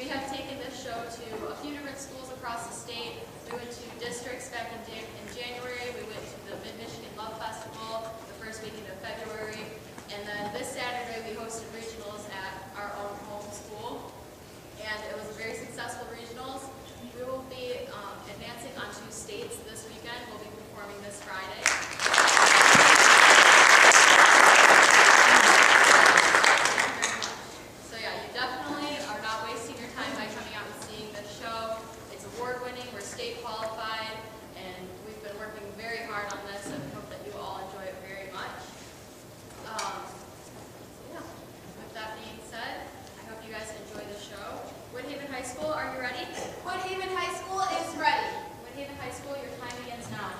We have taken this show to a few different schools across the state. We went to districts back in January. We went to the Mid-Michigan Love Festival the first weekend of February. And then this Saturday we hosted regionals at our own home school. And it was a very successful regionals. We will be advancing on 2 states this weekend. We'll be performing this Friday. So yeah, you definitely are not wasting your time by coming out and seeing this show. It's award-winning, we're state qualified, and we've been working very hard on this, and we hope that you all enjoy it very much. Yeah, with that being said, I hope you guys enjoy the show. Woodhaven High School, are you ready? Woodhaven High School is ready. Woodhaven High School, your time begins now.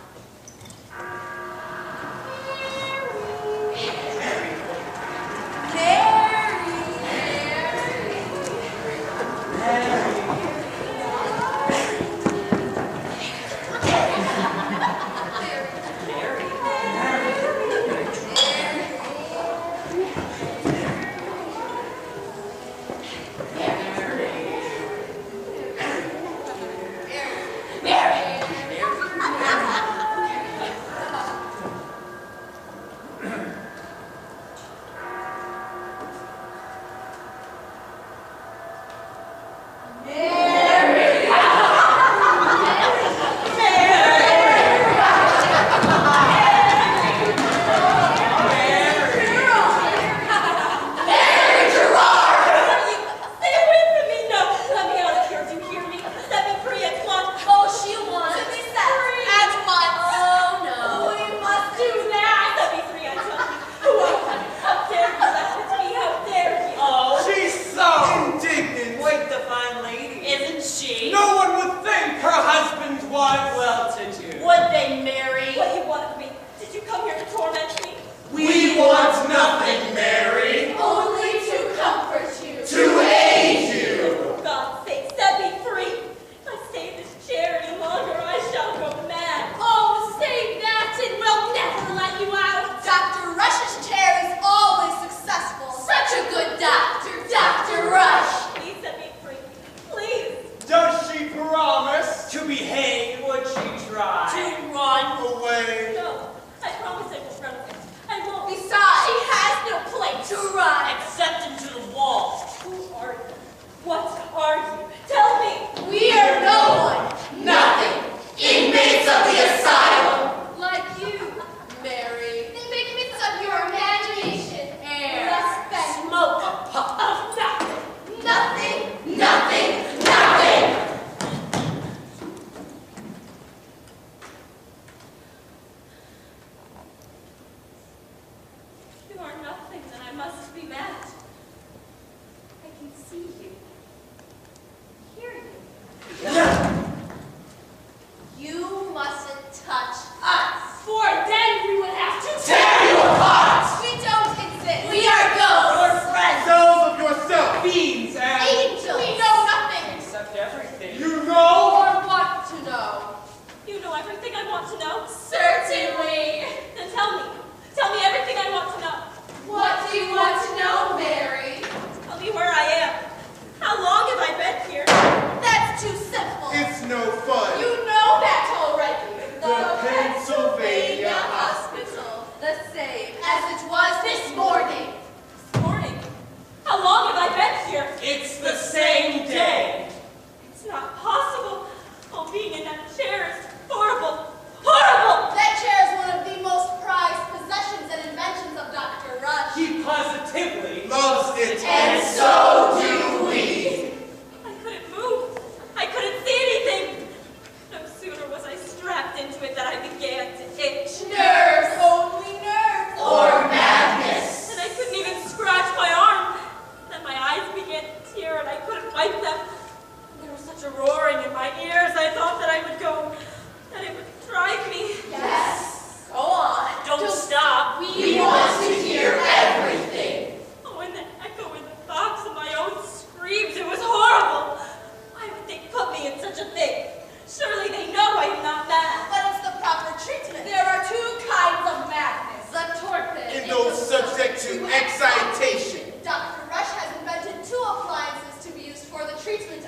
Dr. Rush has invented 2 appliances to be used for the treatment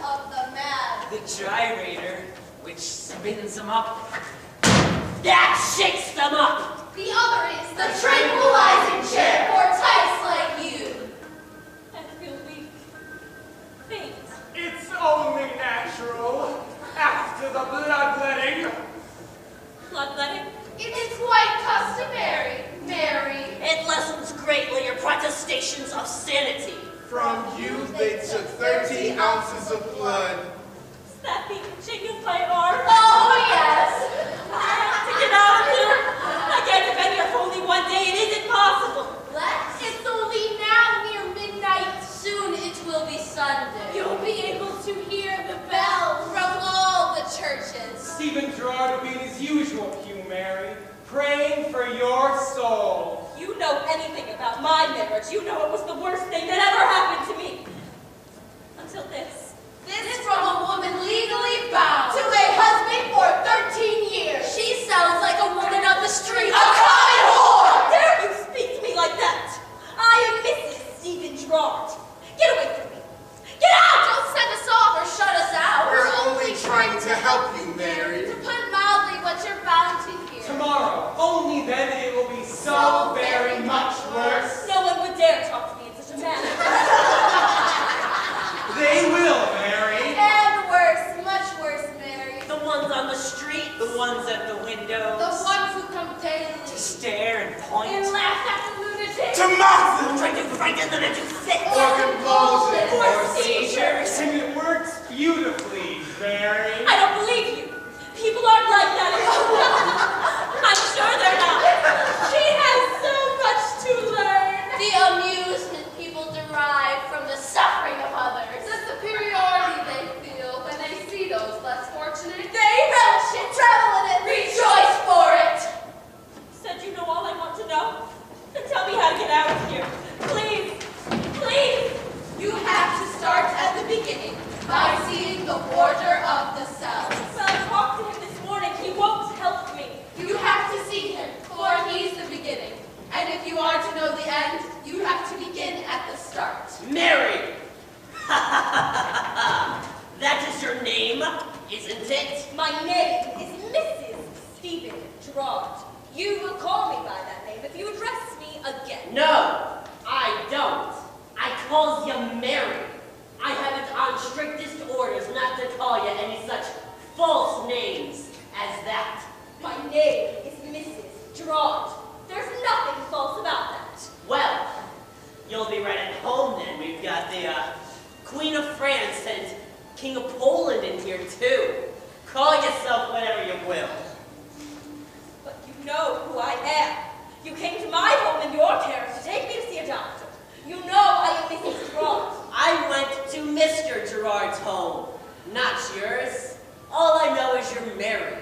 cleans them up. That shakes them up. The other is the tranquilizing chair for types like you. I feel weak. Faint. It's only natural after the bloodletting. Bloodletting? It is quite customary, Mary. It lessens greatly your protestations of sanity. From you they took 30 ounces of blood. Is that the itching of my arm? Oh, yes. I have to get out of here. I can't have been here for only one day. It isn't possible. It's only now near midnight. Soon it will be Sunday. You'll be able to hear the bells from all the churches. Stephen Girard will be in his usual pew, Mary, praying for your soul. You know anything about my marriage. You know it was the worst thing that ever happened to me. Until this. This from a woman legally bound to a husband for 13 years. She sounds like a woman of the street. A common whore! How dare you speak to me like that? I am Mrs. Stephen Girard. Get away from me. Get out! Don't send us off or shut us out. We're only trying to help you, Mary. To put mildly what you're bound to hear. Tomorrow, only then it will be so very much worse. No one would dare talk to me in such a manner. They will, Mary. And worse, much worse, Mary. The ones on the street, the ones at the windows. The ones who come daily. To stare and point. And laugh at the lunatic. To mock them! Trying to frighten them into fits. Or convulsion. Or seizures. And it works beautifully, Mary. I don't believe you. People aren't like that at school. I'm sure they're not. She has so much to learn. The amusement people derive from the suffering of others. The superiority they feel when they see those less fortunate. They relish it, travel in it, rejoice for it. Said you know all I want to know? Then tell me how to get out of here. Please, please. You have to start at the beginning by seeing the warder of the cells. Well, I talked to him this morning. He won't help me. You have to see him, for he's the beginning. And if you are to know the end, you have to begin at the start. Mary! That is your name, isn't it? My name is Mrs. Stephen Girard. You will call me by that name if you address me again. No, I don't. I calls you Mary. I have it on strictest orders not to call you any such false names as that. My name is Mrs. Girard. There's nothing false about that. Well, you'll be right at home then. We've got the Queen of France and King of Poland in here too. Call yourself whatever you will. But you know who I am. You came to my home in your carriage to take me to see a doctor. You know I am Mrs. Girard. I went to Mr. Girard's home, not yours. All I know is you're married.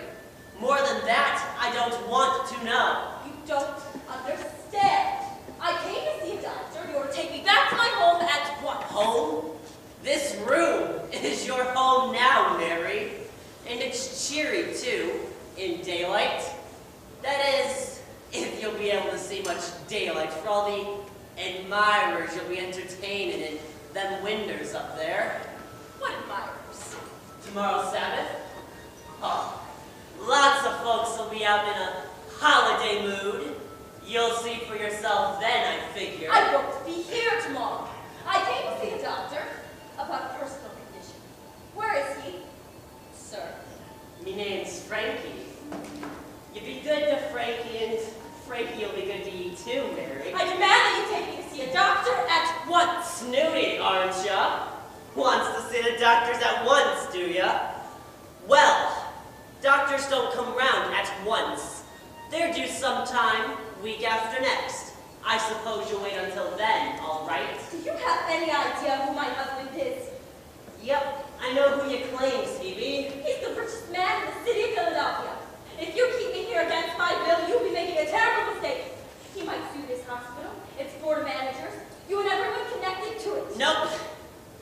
More than that, I don't want to know. You don't understand. I came to see a doctor in order to take me back to my home at once. Home? This room is your home now, Mary. And it's cheery, too, in daylight. That is, if you'll be able to see much daylight for all the admirers you'll be entertaining in them windows up there. What admirers? Tomorrow's Sabbath? Oh, lots of folks will be out in a holiday mood. You'll see for yourself then, I figure. I won't be here tomorrow. I came to see a doctor about a personal condition. Where is he, sir? Me name's Frankie. You be good to Frankie, and Frankie will be good to you too, Mary. I demand that you take me to see a doctor at once. Snooty, aren't ya? Wants to see the doctors at once, do ya? Well, doctors don't come round at once. They're due sometime week after next. I suppose you'll wait until then, all right? Do you have any idea who my husband is? Yep, I know who you claim, Stevie. He's the richest man in the city of Philadelphia. If you keep me here against my will, you'll be making a terrible mistake. He might sue this hospital, its board of managers, you and everyone connected to it. Nope,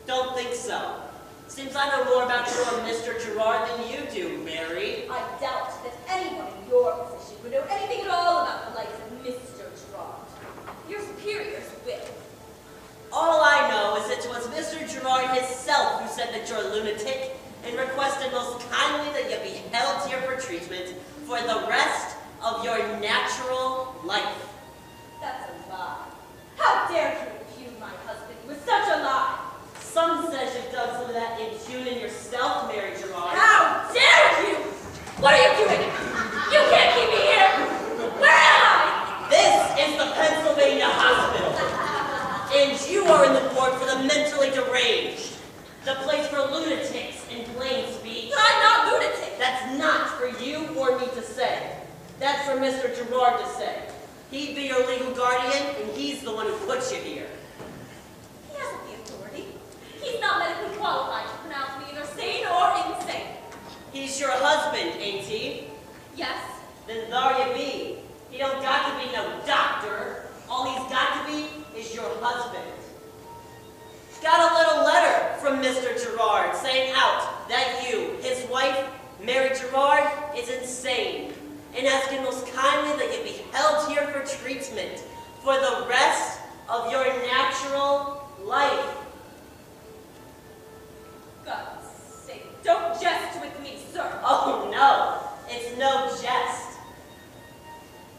don't think so. Seems I know more about your Mr. Girard than you do, Mary. I doubt that anyone in your position would know anything at all about the likes of Mr. Girard. Your superiors will. All I know is it was Mr. Girard himself who said that you're a lunatic, and and requested most kindly that you be held here for treatment for the rest of your natural life. That's a lie. How dare you accuse my husband with such a lie? Some says you've done some of that impugning yourself, Mary Girard. How dare you? What are you doing? You can't keep me here. Where am I? This is the Pennsylvania Hospital, and you are in the ward for the mentally deranged, the place for lunatics in plain speech. But I'm not lunatic. That's not for you or me to say. That's for Mr. Girard to say. He'd be your legal guardian, and he's the one who put you here. He hasn't the authority. He's not medically qualified to pronounce me either sane or insane. He's your husband, ain't he? Yes. Then there you be. He don't got to be no doctor. All he's got to be is your husband. Got a little letter from Mr. Girard saying out that you, his wife, Mary Girard, is insane, and asking most kindly that you be held here for treatment for the rest of your natural life. God's sake, don't jest with me, sir. Oh no, it's no jest.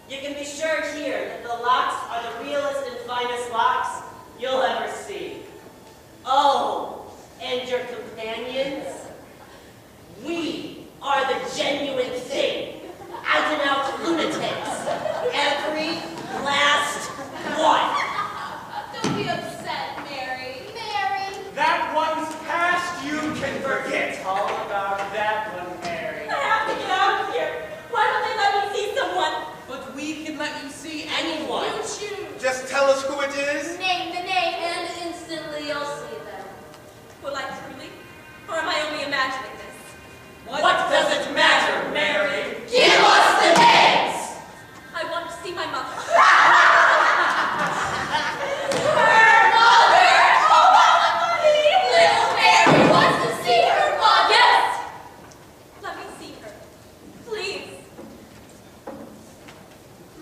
You can be sure here that the locks are the realest and finest locks you'll ever see. Oh, and your companions? We are the genuine thing. Out and out lunatics. Every last one. Don't be upset, Mary. Mary. That one's past, you can forget all about that one, Mary. I have to get out of here. Why don't they let me see someone? But we can let you see anyone. You choose. Just tell us who it is. Name the name, and instantly you'll see them. Will I truly? Or am I only imagining this? What does it matter, Mary? Give us the names! I want to see my mother. Her mother! Oh, little Mary wants to see her mother! Yes! Let me see her. Please.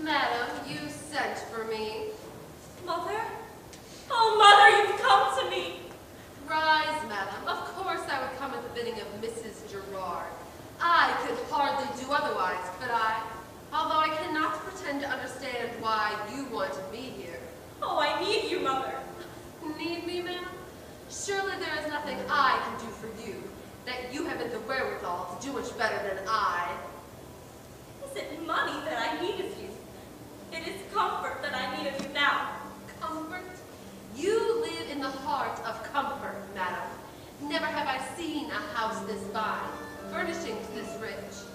Madam, you sent for me. Mother? Oh, Mother, you've come to me. Rise, madam. Of course I would come at the bidding of Mrs. Girard. I could hardly do otherwise, could I? Although I cannot pretend to understand why you wanted me here. Oh, I need you, Mother. Need me, ma'am? Surely there is nothing I can do for you, that you haven't the wherewithal to do much better than I. Is it money that I need of you? It is comfort that I need of you now. Comfort? You live in the heart of comfort, madam. Never have I seen a house this fine, furnishings this rich.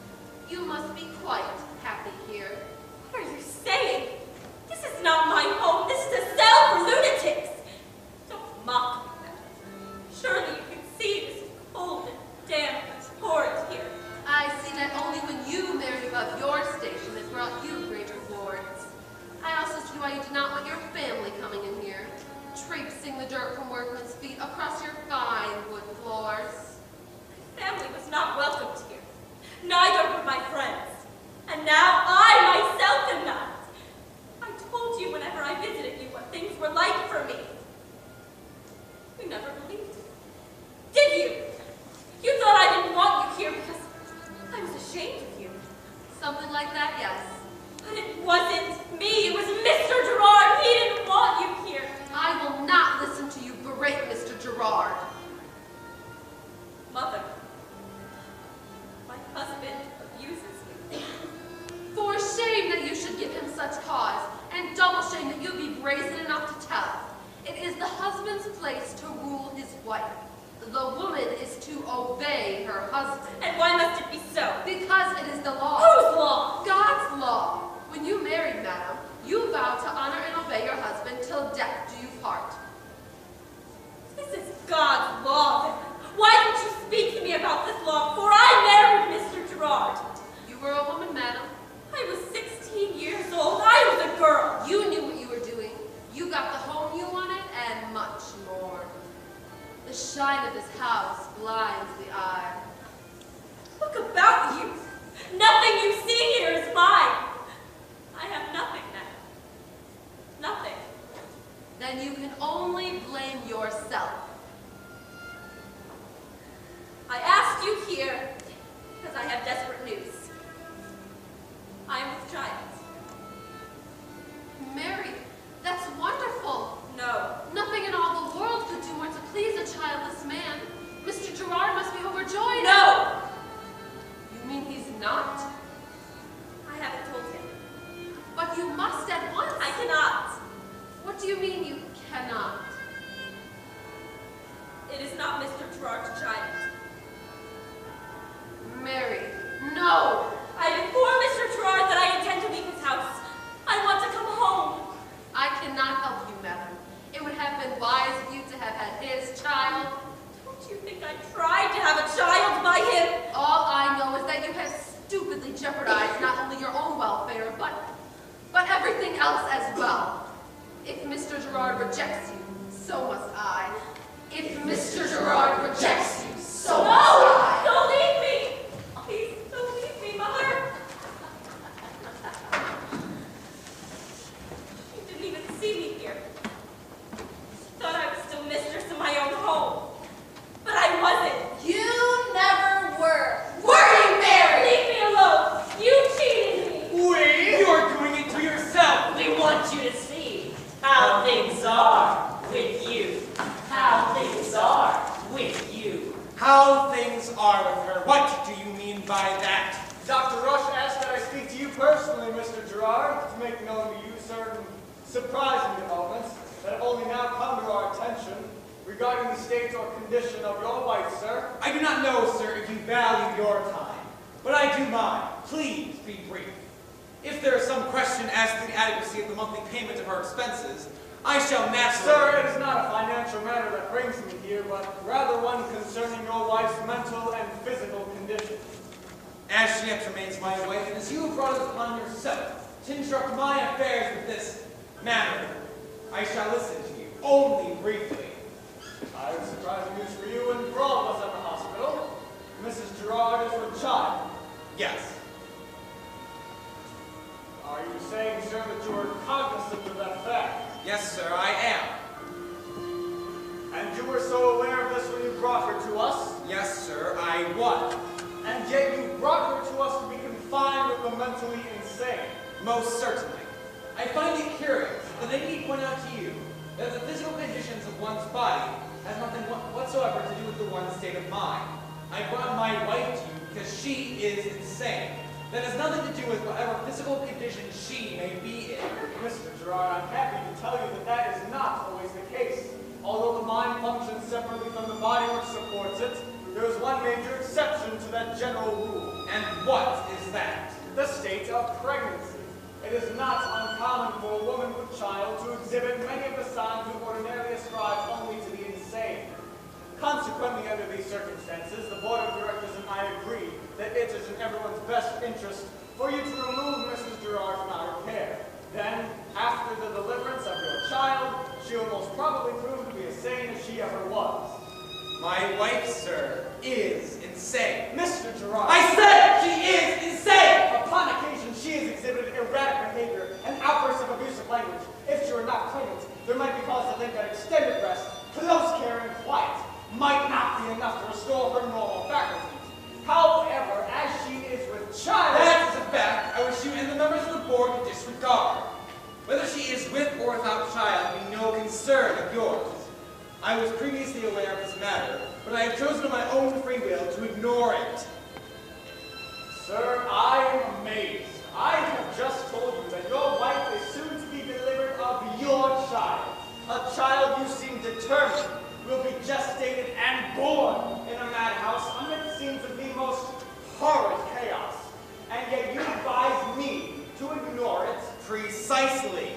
You must be quite happy here. What are you saying? This is not my home. This is a cell for lunatics. Don't mock me, Madam. Surely you can see this is cold and damp and horrid here. I see that only when you married above your station that brought you great rewards. I also see why you did not want your family coming in here, traipsing the dirt from workmen's feet across your fine wood floors. Family was not welcomed here. Neither were my friends. And now I myself am not. I told you whenever I visited you what things were like for me. You never believed it. Did you? You thought I didn't want you here because I was ashamed of you. Something like that, yes. But it wasn't me. It was Mr. Girard. He didn't want you here. I will not listen to you berate Mr. Girard. Mother, my husband abuses me. For shame that you should give him such cause, and double shame that you be brazen enough to tell. It is the husband's place to rule his wife. The woman is to obey her husband. And why must it be so? Because it is the law. Whose law? God's law. When you married, madam, you vowed to honor and obey your husband till death do you part. This is God's law, then. Why didn't you speak to me about this law before I married Mr. Girard? You were a woman, madam. I was 16 years old. I was a girl. You knew what you were doing. You got the home you wanted and much more. The shine of this house blinds the eye. Look about you. Nothing you see here is mine. I have nothing now. Nothing. Then you can only blame yourself. I asked you cannot. It is not Mr. Girard's child. Mary, no! I informed Mr. Girard that I intend to leave his house. I want to come home. I cannot help you, madam. It would have been wise of you to have had his child. Don't you think I tried to have a child by him? All I know is that you have stupidly jeopardized not only your own welfare, but everything else as well. If Mr. Girard rejects you, so must I. If Mr. Girard rejects you, so must I. No! Don't leave me! Please, don't leave me, Mother! You didn't even see me here. Thought I was still mistress of my own home. But I wasn't. You never were. Were you, Mary? Leave me alone. You cheated me. You're doing it to yourself! We want you to see how things are with you. How things are with you. How things are with her. What do you mean by that? Dr. Rush asked that I speak to you personally, Mr. Girard, to make known to you certain surprising developments that have only now come to our attention regarding the state or condition of your wife, sir. I do not know, sir, if you value your time, but I do mine. Please be brief. If there is some question as to the adequacy of the monthly payment of her expenses, I shall naturally... Sir, it is not a financial matter that brings me here, but rather one concerning your wife's mental and physical condition. As she yet remains my wife, and as you have brought it upon yourself to instruct my affairs with this manner, I shall listen to you, only briefly. I have surprising news for you and for all of us at the hospital. Mrs. Girard is with child. Yes. Are you saying, sir, that you are cognizant of that fact? Yes, sir, I am. And you were so aware of this when you brought her to us? Yes, sir, I was. And yet you brought her to us to be confined with the mentally insane. Most certainly. I find it curious that I need point out to you that the physical conditions of one's body has nothing whatsoever to do with the one's state of mind. I brought my wife to you because she is insane. That has nothing to do with whatever physical condition she may be in. Mr. Girard, I'm happy to tell you that that is not always the case. Although the mind functions separately from the body which supports it, there is one major exception to that general rule. And what is that? The state of pregnancy. It is not uncommon for a woman with child to exhibit many of the signs we ordinarily ascribe only to the insane. Consequently, under these circumstances, the board of directors and I agree that it is in everyone's best interest for you to remove Mrs. Girard from our care. Then, after the deliverance of your child, she will most probably prove to be as sane as she ever was. My wife, sir, is insane. Mr. Girard. I said she is insane! Upon occasion, she has exhibited erratic behavior and outbursts of abusive language. If she were not pregnant, there might be cause to think that extended rest, close care, and quiet might not be enough to restore her normal faculties. However, as she is with child... That is a fact I wish you and the members of the board to disregard. Whether she is with or without child be no concern of yours. I was previously aware of this matter, but I have chosen of my own free will to ignore it. Sir, I am amazed. I have just told you that your wife is soon to be delivered of your child. A child you seem determined will be gestated and born in a madhouse amid scenes of the most horrid chaos. And yet you advise me to ignore it. Precisely.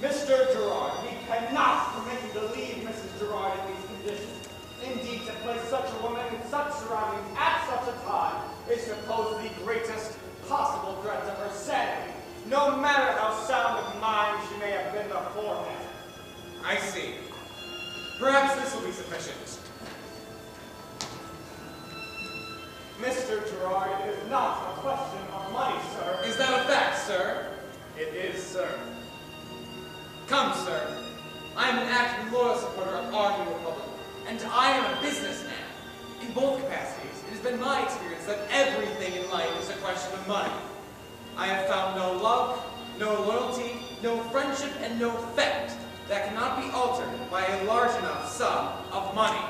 Mr. Girard, we cannot permit you to leave Mrs. Girard in these conditions. Indeed, to place such a woman in such surroundings at such a time is to pose the greatest possible threat to her sanity, no matter how sound of mind she may have been beforehand. I see. Perhaps this will be sufficient. Mr. Girard, it is not a question of money, sir. Is that a fact, sir? It is, sir. Come, sir. I am an active loyal supporter of our new republic, and I am a businessman. In both capacities, it has been my experience that everything in life is a question of money. I have found no love, no loyalty, no friendship, and no effect that cannot be altered by a large enough sum of money.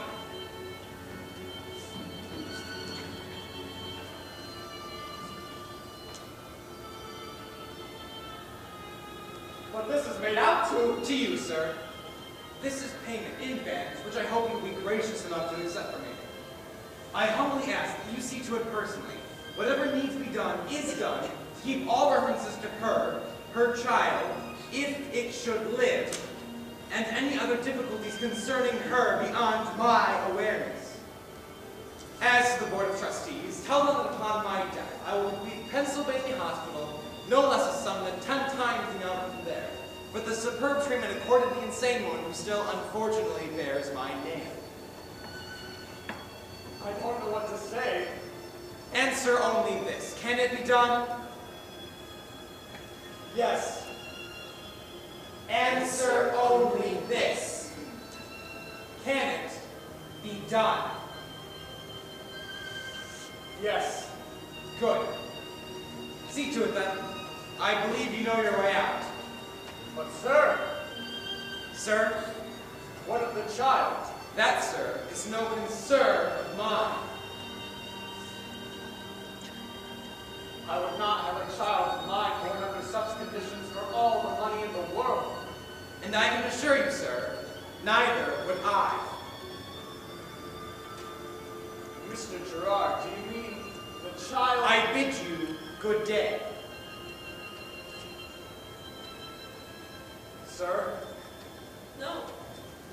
But this is made out to... To you, sir. This is payment in advance, which I hope you will be gracious enough to accept from me. I humbly ask that you see to it personally. Whatever needs to be done is done to keep all references to her, her child, if it should live, and any other difficulties concerning her beyond my awareness. As to the Board of Trustees, tell them that upon my death, I will leave Pennsylvania Hospital no less a sum than 10 times the amount from there, for the superb treatment accorded the insane one who still unfortunately bears my name. I don't know what to say. Answer only this. Can it be done? Yes. Answer only this. Can it be done? Yes. Good. See to it then. I believe you know your way out. But sir, Sir, what of the child? that, sir, is no concern of mine. I would not have a child of mine born under such conditions for all the money in the world. And I can assure you, sir, neither would I. Mr. Girard, do you mean the child? I bid you good day. Sir? No.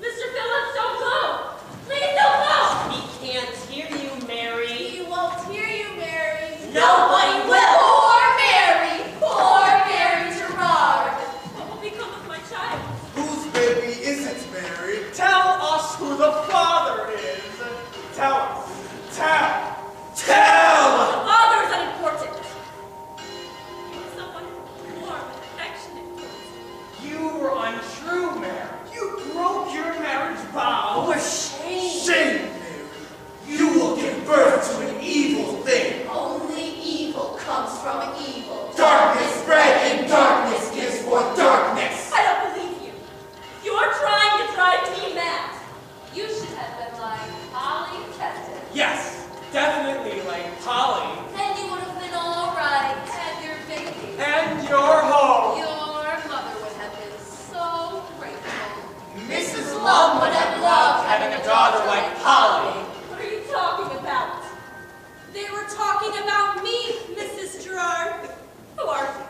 Mr. Phillips, don't go! Please don't go! He can't hear you, Mary. He won't hear you, Mary. Nobody will. Poor Mary! Poor Mary Girard! What will become of my child? Whose baby is it, Mary? Tell us who the father is. Tell us. Tell! The father is unimportant. He was someone warm and affectionate towards me. You were untrue, Mary. You broke your marriage vow. For shame. Shame, Mary. You will give birth to an evil thing. Only evil comes from evil. Darkness spread and darkness gives forth darkness. I don't believe you. You're trying to drive me mad. You should have been like Polly Kenton. Yes, definitely like Polly. And you would have been all right. Had your baby. And your home. Your mother would have been so grateful. Mrs. Lum would have loved having a daughter like Polly. What are you talking about? They were talking about me, Mrs. Girard. Who are you?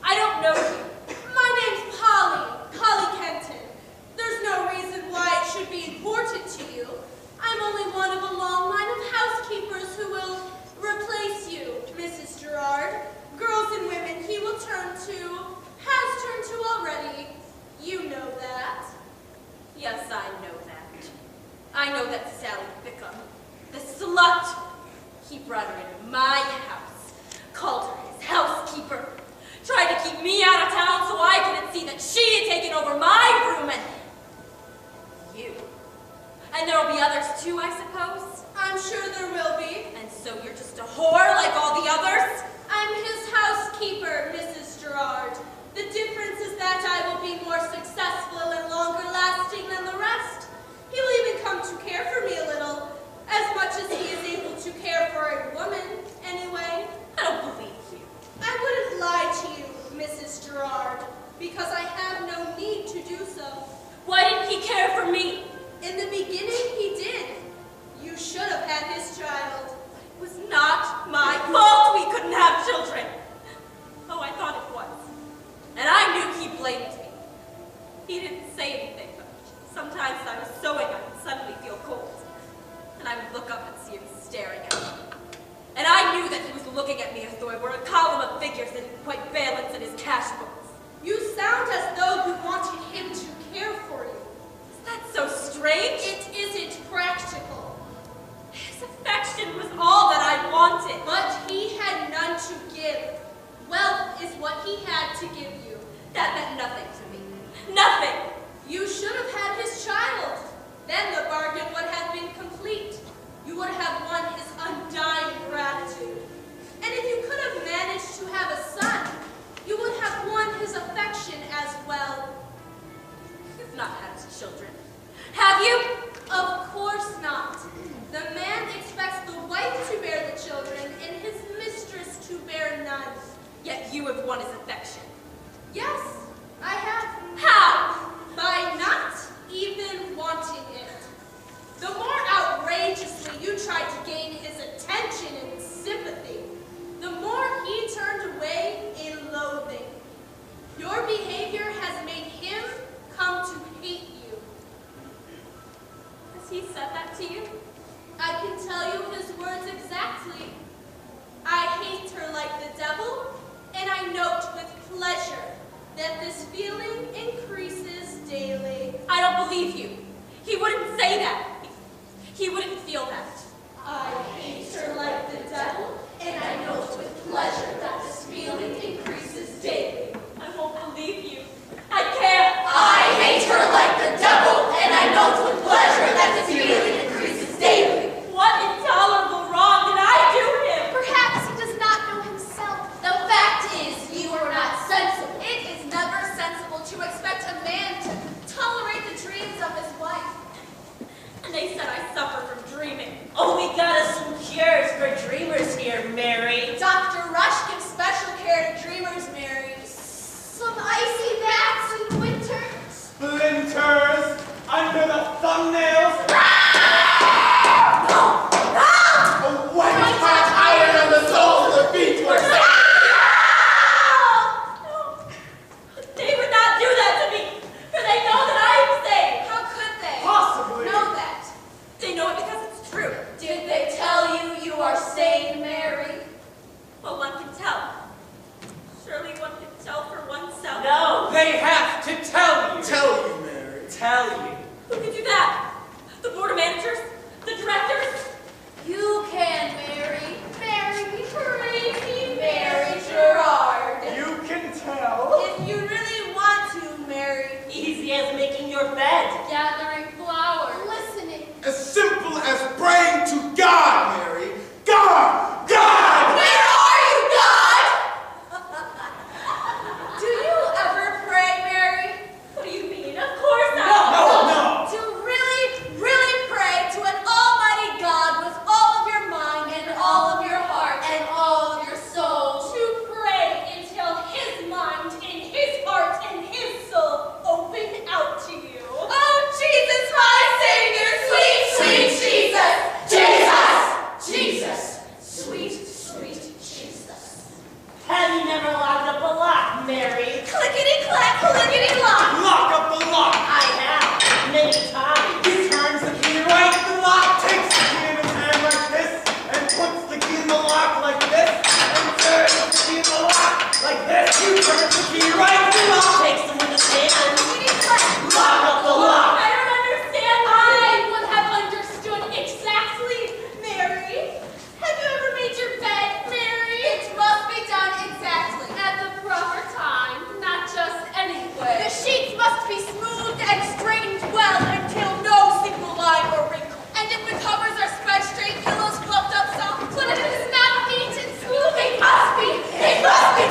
I don't know you. My name's Polly, Polly Kenton. There's no reason why it should be important to you. I'm only one of a long line of housekeepers who will replace you, Mrs. Girard. Girls and women he will turn to, has turned to already. You know that. Yes, I know that. I know that Sally Bickham, the slut, he brought her into my house, called her his housekeeper, tried to keep me out of town so I couldn't see that she had taken over my room and you. And there'll be others too, I suppose? I'm sure there will be. And so you're just a whore like all the others? I'm his housekeeper, Mrs. Girard. The difference is that I will be more successful and longer lasting than the rest. He'll even come to care for me a little, as much as he is able to care for a woman, anyway. I don't believe you. I wouldn't lie to you, Mrs. Girard, because I have no need to do so. Why didn't he care for me? In the beginning, he did. You should have had his child. It was not my fault we couldn't have children. Oh, I thought it was. And I knew he blamed me. He didn't say anything, but sometimes I was sewing, I would suddenly feel cold. And I would look up and see him staring at me. And I knew that he was looking at me as though I were a column of figures that didn't quite balance in his cash books. You sound as though you wanted him to care for you. Is that so strange? It isn't practical. His affection was all that I wanted. But he had none to give. Wealth is what he had to give you. That meant nothing to me. Nothing! You should have had his child. Then the bargain would have been complete. You would have won his undying gratitude. And if you could have managed to have a son, you would have won his affection as well. You've not had children, have you? Of course not. The man expects the wife to bear the children and his mistress to bear none. Yet you have won his affection. Yes, I have. How? By not even tell you his words exactly. I hate her like the devil, and I note with pleasure that this feeling increases daily. I don't believe you. He wouldn't say that. He wouldn't feel that. I hate her like the devil, and I note with pleasure that this feeling increases daily. I won't believe you. I can't. I hate her like the devil, and I note with pleasure that this feeling increases daily. What intolerable wrong did I do him? Perhaps he does not know himself. The fact is, you are not sensible. It is never sensible to expect a man to tolerate the dreams of his wife. And they said I suffer from dreaming. Oh, we got us some cures for dreamers here, Mary. Dr. Rush gives special care to dreamers, Mary. Some icy baths in winter. Splinters under the thumbnails. A white hot iron on the soles of feet were set. They would not do that to me, for they know that I am safe. How could they Possibly. know that? They know it because it's true. Did they tell you you are sane, Mary? Well, one can tell. Surely one can tell for oneself. No. They have to tell you. Tell you, Mary. Tell you. Who can do that? The board of managers? The directors? You can, Mary. Mary crazy Mary Girard. You can tell. If you really want to, Mary. Easy as making your bed. Gathering flowers. Listening. As simple as praying to God, Mary. God! God! Where are you, God? Do you ever pray, Mary? What do you mean? Of course not. No. To really, really pray to an almighty God with all of your mind and all of your heart and all of your soul. To pray until his mind and his heart and his soul open out to you. Oh, Jesus, my Savior, sweet, sweet Jesus! Jesus! Jesus! Sweet, sweet Jesus. Have you never locked up a lock, Mary? Clickety-clack, clickety-lock! Lock up the lock. I have, many times. He turns the key right in the lock, takes the key in his hand like this, and puts the key in the lock like this, and turns the key in the lock like this. He turns the key right in the lock. Takes them with his hand. Clickety-clack! Lock up the lock. I don't understand. I would have understood exactly, Mary. Have you ever made your bed, Mary? It must be done exactly. At the proper time, not just anywhere. The sheets must be smoothed and straightened well until no single line or wrinkle. And if the covers are spread straight, pillows fluffed up soft, but if it is not neat and smooth, it must be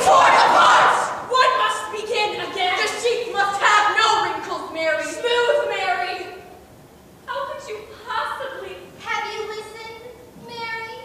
torn apart. One must begin again. The sheets must have no wrinkles, Mary. Smooth, Mary. How could you possibly? Have you listened, Mary?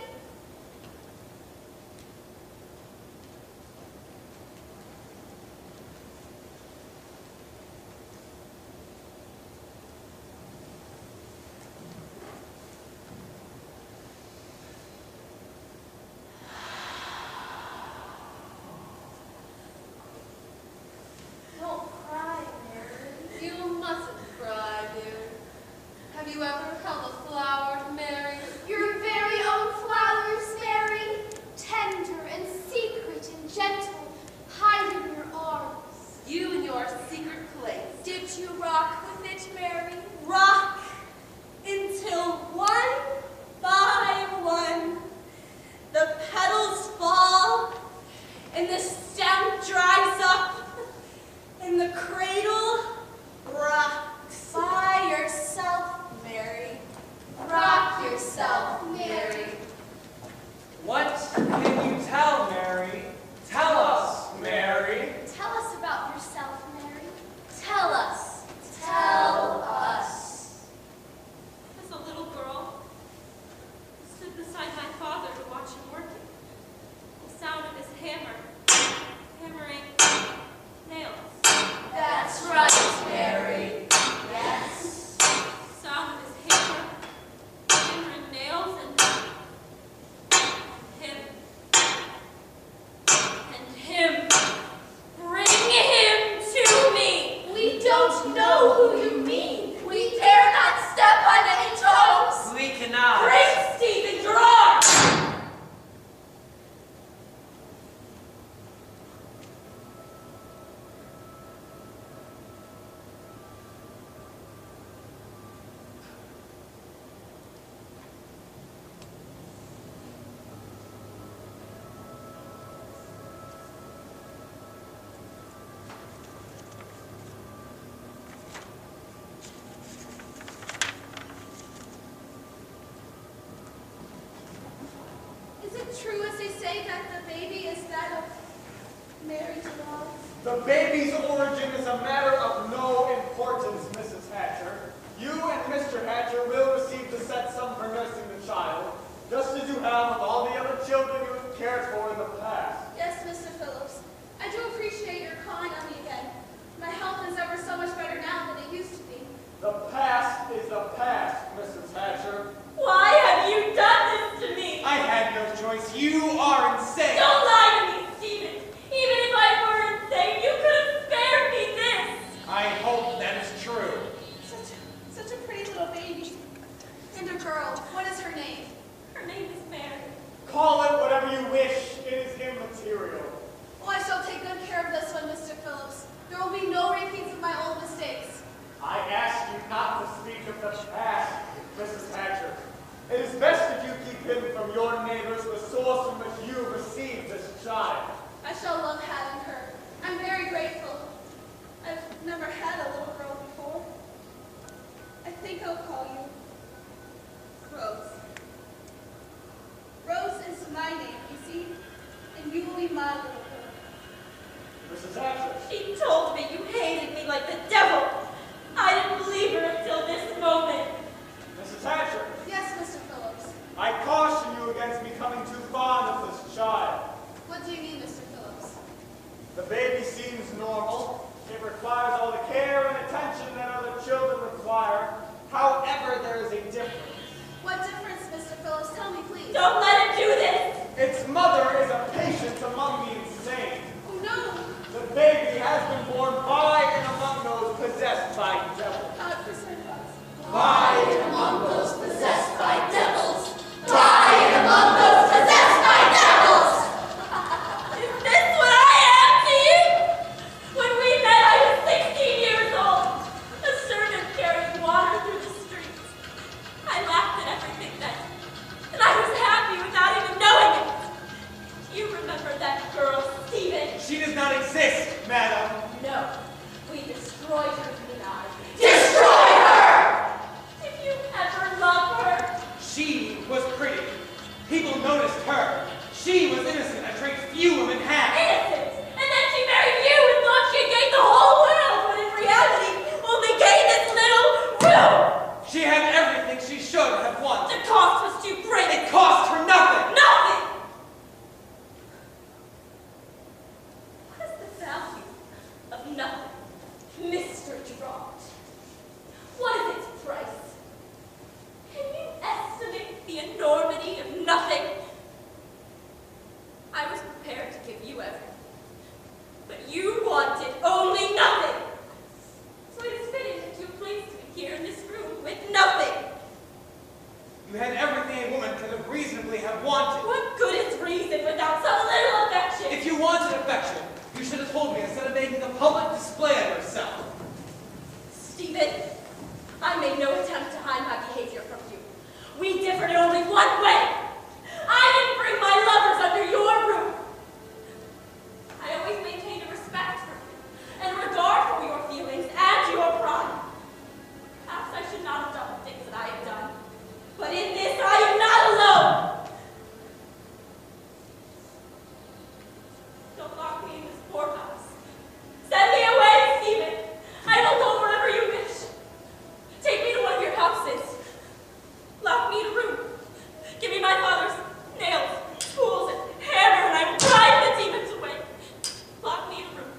Don't cry, Mary. You mustn't cry, dear. Have you ever held a flower, Mary? Your very own flowers, Mary. Tender and secret and gentle, hide in your arms. You in your secret place. Did you rock with it, Mary? Rock until one by one the petals fall and the stem dries up and the cradle rocks. By yourself, Mary. Rock yourself. importance, Mrs. Hatcher. You and Mr. Hatcher will receive the set sum for nursing the child, just as you have with all the other children you have cared for in the past. Yes, Mr. Phillips. I do appreciate your calling on me again. My health is ever so much better now than it used to be. The past is the past, Mrs. Hatcher. Why have you done this to me? I had no choice. You are insane. Don't lie to me, Stephen. Even if I were insane, you could have spared me this. I hope that is true. Such a pretty little baby. And a girl. What is her name? Her name is Mary. Call it whatever you wish. It is immaterial. Oh, I shall take good care of this one, Mr. Phillips. There will be no repeats of my old mistakes. I ask you not to speak of the past, Mrs. Hatcher. It is best if you keep hidden from your neighbors the source from which you received this child. I shall love having her. I'm very grateful. I've never had a little girl before. I think I'll call you Rose. Rose is my name, you see, and you will be my little girl. Mrs. Hatcher. She told me you hated me like the devil. I didn't believe her until this moment. Mrs. Hatcher. Yes, Mr. Phillips. I caution you against becoming too fond of this child. What do you mean, Mr. Phillips? The baby seems normal. It requires all the care and attention that other children require. However, there is a difference. What difference, Mr. Phillips? Tell me, please. Don't let him do this. Its mother is a patient among the insane. Oh, no. The baby has been born by and among those possessed by devils. God preserve us. By and among those possessed by devils. By and among those possessed by devils. Is this what I am to you? When we met, I was 16 years old. A servant carrying water through the streets. I laughed at everything then, and I was happy without even knowing it. Do you remember that girl, Stephen? She does not exist, madam. No, we destroyed her, you and I. Destroy her! Did you ever love her? She was pretty. People noticed her. She was innocent, a trait few women have. Innocent! And then she married you and thought she had gained the whole world, but in reality, only gained this little room! She had everything she should have wanted. The cost was too great. It cost her nothing. Nothing! What is the value of nothing, Mr. Girard? What is its price? Can you estimate the enormity of nothing? I was prepared to give you everything, but you wanted only nothing. So it is fitting that you placed me here in this room with nothing. You had everything a woman could have reasonably have wanted. What good is reason without some little affection? If you wanted affection, you should have told me instead of making a public display of yourself. Stephen, I made no attempt to hide my behavior from you. We differed in only one way. I didn't bring my lovers under your roof. I always maintained a respect for you and a regard for your feelings and your pride. Perhaps I should not have done the things that I have done, but in this I am not alone. Don't lock me in this poorhouse. Send me away, Stephen. I will go wherever you wish. Take me to one of your houses. Lock me in a room. Give me my father's nails, tools, and hammer, and I will drive the demons away. Lock me in a room.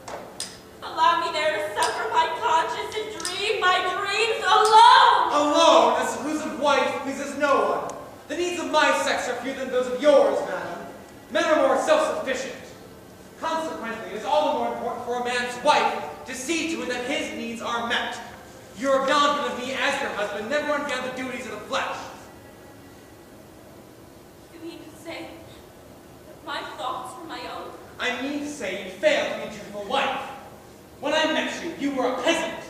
Allow me there to suffer my conscience and dream my dreams alone. Alone, a seclusive wife pleases no one. The needs of my sex are fewer than those of yours, madam. Men are more self-sufficient. Consequently, it is all the more important for a man's wife to see to it that his needs are met. Your acknowledgement of me as your husband never went beyond the duties of the flesh. You mean to say that my thoughts were my own? I mean to say you failed to be a dutiful wife. When I met you, you were a peasant.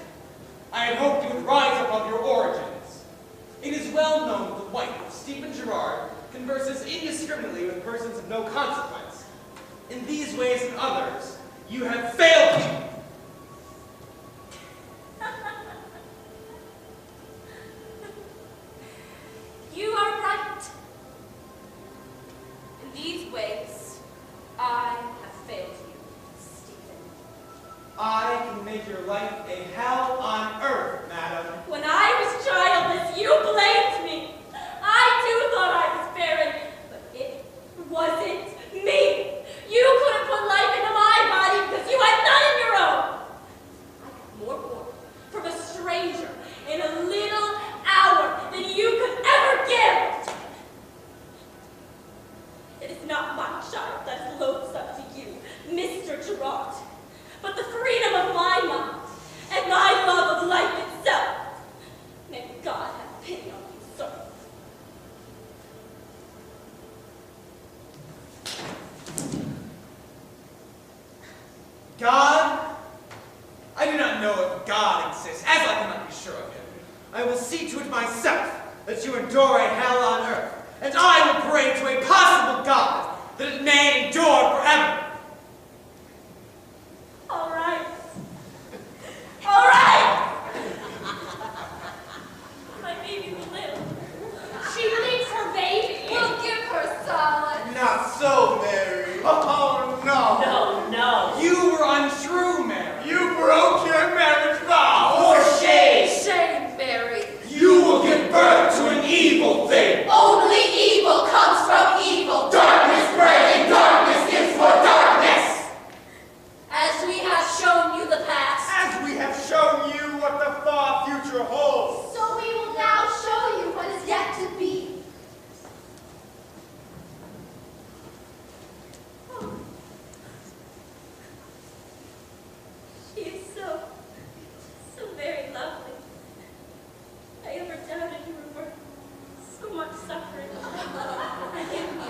I had hoped you would rise above your origins. It is well known that the wife of Stephen Girard converses indiscriminately with persons of no consequence. In these ways and others, you have failed me. You are right. In these ways, I have failed you, Stephen. I can make your life a hell on earth cannot be sure of him. I will see to it myself that you endure a hell on earth, and I will pray to a possible God that it may endure forever. All right. All right! My baby will live. She thinks her baby will give her solace. Not so, Mary. Oh, no. No, no. You were untrue, Mary. You broke your marriage vow. For shame. Shame, Mary. You will give birth to an evil thing. Only evil comes from evil. Darkness bred and darkness is for darkness. As we have shown you the past, As we have shown you what the far future holds. so we will now show you what is yet to be. She is so very lovely. I ever doubted you were worth so much suffering. Forgive me.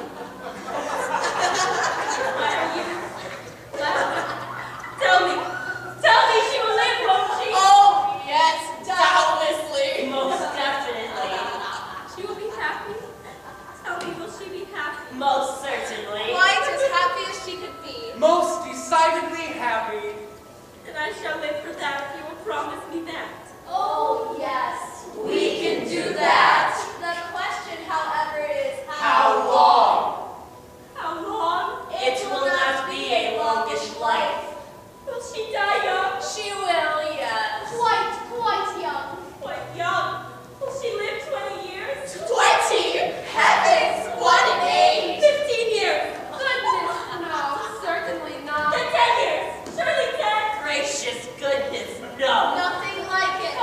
Why are you laughing? Tell me she will live, won't she? Oh, yes, doubtlessly. Most definitely. She will be happy. Tell me, will she be happy? Most certainly. Quite as happy as she could be. Most decidedly happy. And I shall live for that if you will promise me that. Oh, yes, we can do that. The question, however, is How long? How long? It will not be a longish life. Will she die young? She will, yes. Quite young. Quite young. Will she live 20 years? 20? Heavens, what an age! 15 years? Goodness, no, certainly not. Then 10 years? Surely 10? Gracious goodness, no. Nothing like it.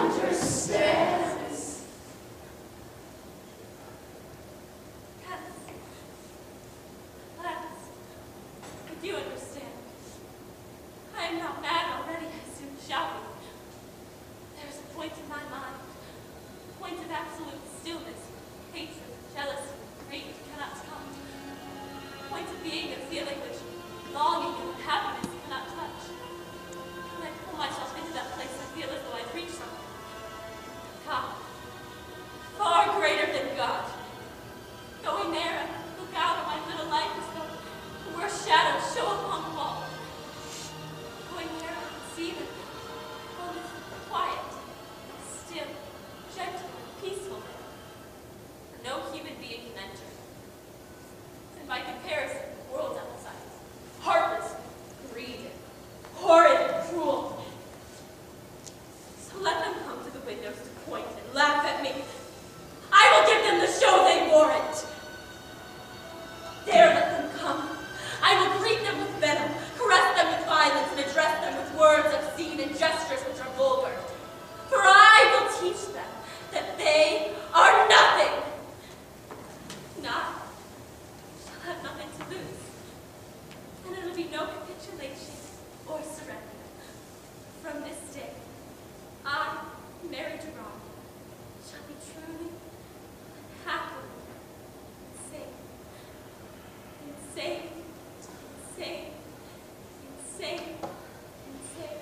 understands. Yes. Alas, I do understand. I am not mad already, I soon shall be. There is a point in my mind, a point of absolute stillness, hatred, jealousy, greed cannot come. A point of being and feeling which longing and happiness cannot touch. When I pull myself into that place, I feel as though I've reached something. God, far greater than God. Going there and look out at my little life as though the worst shadows show upon the wall. Going there, I can see that all is quiet, still, gentle, and peaceful there. For no human being can enter. And by comparison, the world outside is heartless, greedy, horrid, and cruel. So let them come to the windows to point and laugh at me. I will give them the show they warrant. Dare let them come. I will greet them with venom, caress them with violence, and address them with words obscene and gestures which are vulgar. For I will teach them that they are nothing. And I shall have nothing to lose. And it'll be no capitulation or surrender. From this day, I, Mary Girard, shall be truly and happily insane. Insane. Insane. Insane. Insane.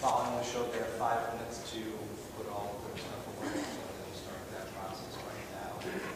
Following the show, they have 5 minutes to put all of their stuff away, so they'll start that process right now.